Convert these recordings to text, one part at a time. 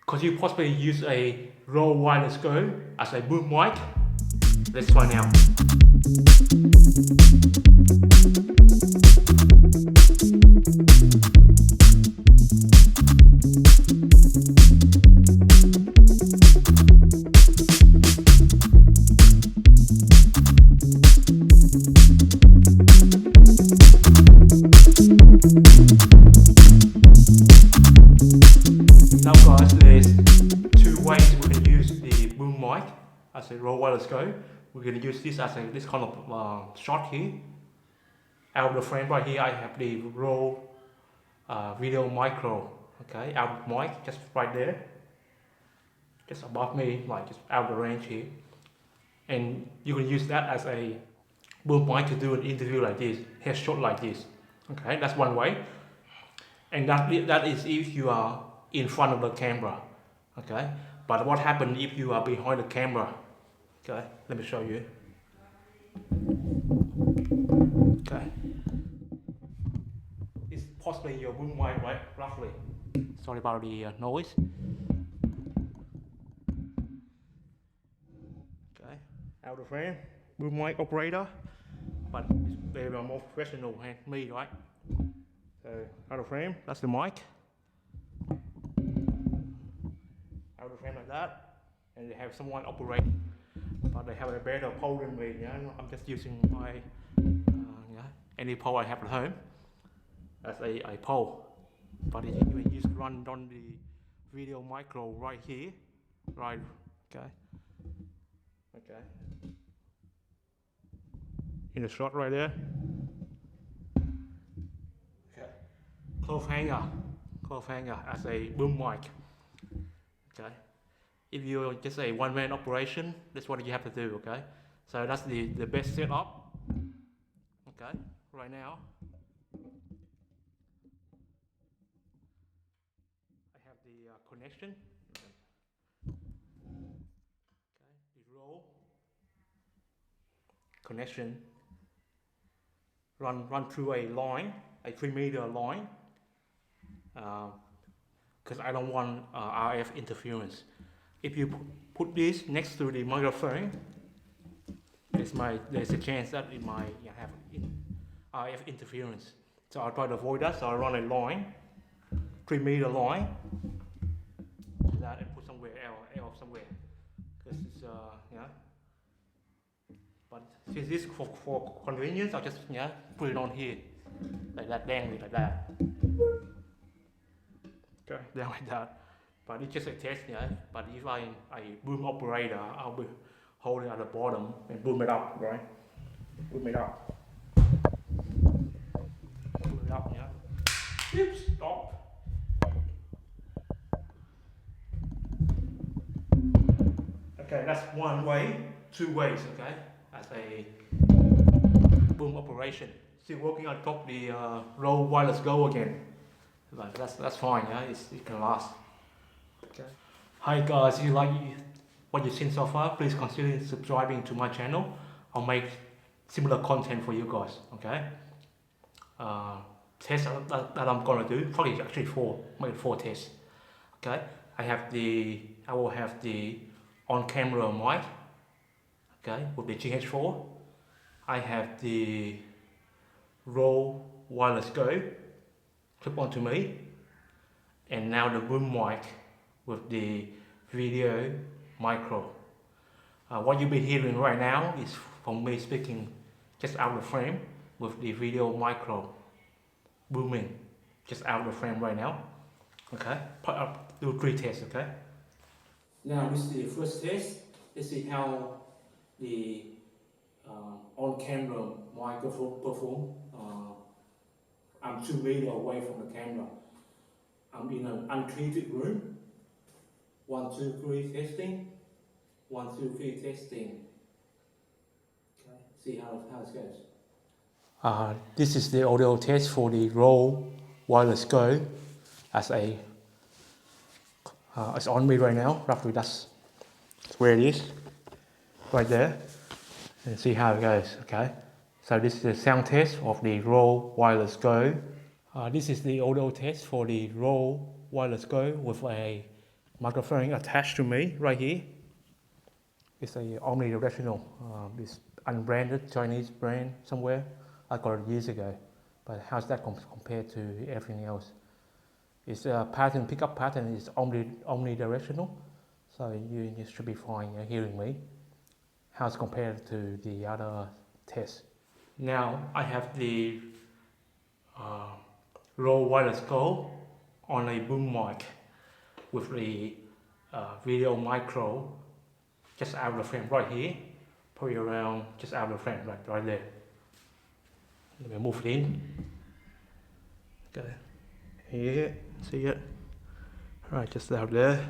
Could you possibly use a Rode wireless Go as a boom mic? Let's try now. Now guys, there's two ways we can use the boom mic as a Rode wireless Go. We're going to use this as this kind of shot here. Out of the frame right here I have the Rode Videomicro, okay, out of mic just right there, just above me, like just out of the range here. And you can use that as a boom mic to do an interview like this, headshot like this. Okay, that's one way. And that is if you are in front of the camera, okay. But what happens if you are behind the camera? Okay, let me show you. Okay, it's possibly your boom mic, right? Roughly. Sorry about the noise. Okay, out of frame, boom mic operator, but it's very more professional than me, right? So out of frame, that's the mic. Out of frame like that, and they have someone operating, but they have a better pole than me. Yeah, I'm just using my any pole I have at home as a pole. But you just run on the Videomicro right here, right? Okay. In the shot right there. Okay. Close hanger as a boom mic. Okay. If you're just a one-man operation, that's what you have to do. Okay. So that's the best setup. Okay. Right now, I have the connection. Okay. The roll connection. Run through a line, a 3-meter line, because I don't want RF interference. If you put this next to the microphone, there's a chance that it might have RF interference. So I'll try to avoid that. So I run a line, 3-meter line, that and put somewhere else somewhere, because it's But since this for convenience, I'll just put it on here, like that, dangling like that. Okay, down like that. But it's just a test, But if I boom operator, I'll be holding at the bottom and boom it up, right? Boom it up. Boom it up, Oops, stop. Okay, that's one way. Two ways, okay? As a boom operation. Still working on top the Rode wireless Go again. But that's fine, it can last. Okay. Hi guys, if you like what you've seen so far, please consider subscribing to my channel. I'll make similar content for you guys, okay? Tests that I'm gonna do, probably actually maybe four tests. Okay, I will have the on-camera mic, okay, with the GH4. I have the Rode wireless Go clip onto me, and now the boom mic with the Videomicro. What you'll be hearing right now is from me speaking just out of the frame with the Videomicro booming just out of the frame right now. Okay, do 3 tests. Okay. Now this is the first test. Let's see how the on-camera microphone perform. I'm 2 meters away from the camera. I'm in an untreated room. 1, 2, 3 testing. 1, 2, 3 testing. Okay, see how it goes. This is the audio test for the Rode wireless Go. As it's on me right now. Roughly that's where it is, right there. And see how it goes. Okay. So this is the sound test of the Rode wireless Go. This is the audio test for the Rode wireless Go with a microphone attached to me right here. It's a omnidirectional. It's unbranded Chinese brand somewhere. I got it years ago. But how's that compared to everything else? Its pattern, pickup pattern is omnidirectional. So you should be fine hearing me. How's compared to the other tests? Now I have the Rode wireless Go on a boom mic with the Videomicro just out of the frame right here, probably around just out of the frame right there. Let me move it in. Okay, here, see it? Right, just out there.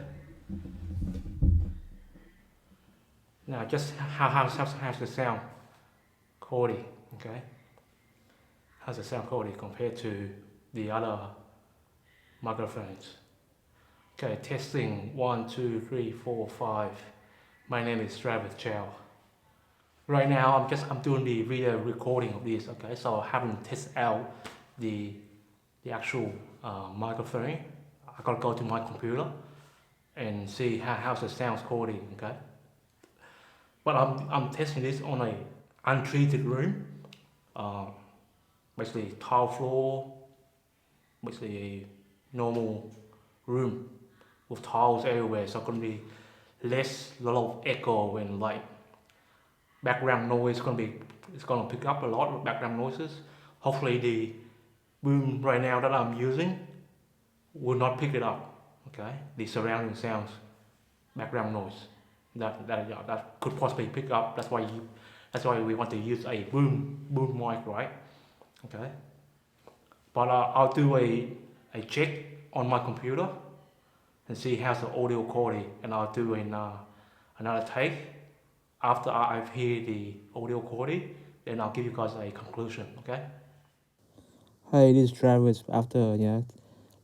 Now just how's the sound quality, okay? How's the sound quality compared to the other microphones? Okay, testing 1, 2, 3, 4, 5. My name is Travis Chow. Right now I'm doing the video recording of this, okay? So I haven't tested out the actual microphone. I gotta go to my computer and see how's the sound quality, okay? But I'm testing this on a untreated room, basically tile floor, basically a normal room with tiles everywhere, so gonna be less lot of echo and like background noise it's gonna pick up a lot of background noises. Hopefully the boom right now that I'm using will not pick it up, okay? The surrounding sounds, background noise that could possibly pick up. That's why we want to use a boom mic, right? Okay. But I'll do a check on my computer and see how's the audio quality, and I'll do another take after I've heard the audio quality. Then I'll give you guys a conclusion. Okay. Hi, this is Travis. After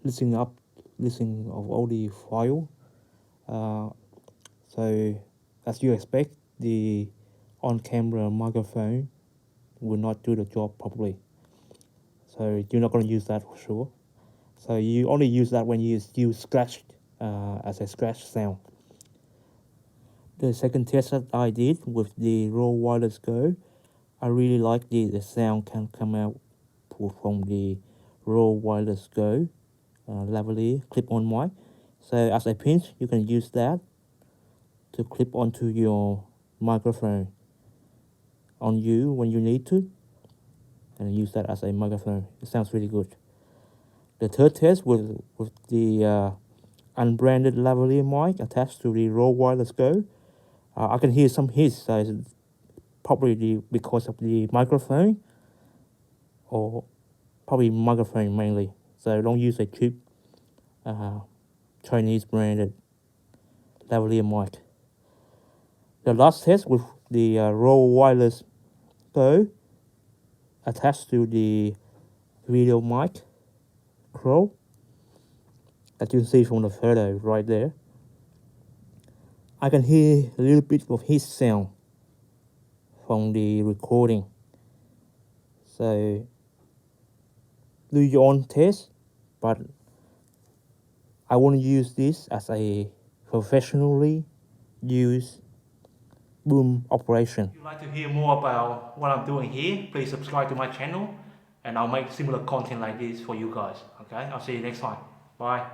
listening of all the file, so as you expect, the on-camera microphone will not do the job properly. So you're not going to use that for sure. So you only use that when you use scratch as a scratch sound. The second test that I did with the Rode Wireless Go, I really like the sound can come out from the Rode Wireless Go Lavelier clip-on mic. So as a pinch, you can use that to clip onto your microphone on you when you need to, and use that as a microphone. It sounds really good. The third test with the unbranded Lavalier mic attached to the Rode Wireless Go, I can hear some hiss, so it's probably because of the microphone, or probably microphone mainly. So don't use a cheap Chinese branded Lavalier mic. The last test with the Rode Wireless Go attached to the Videomicro that you see from the photo right there. I can hear a little bit of his sound from the recording. So do your own test, but I want to use this as a professionally used boom operation. If you'd like to hear more about what I'm doing here, please subscribe to my channel and I'll make similar content like this for you guys. Okay, I'll see you next time. Bye.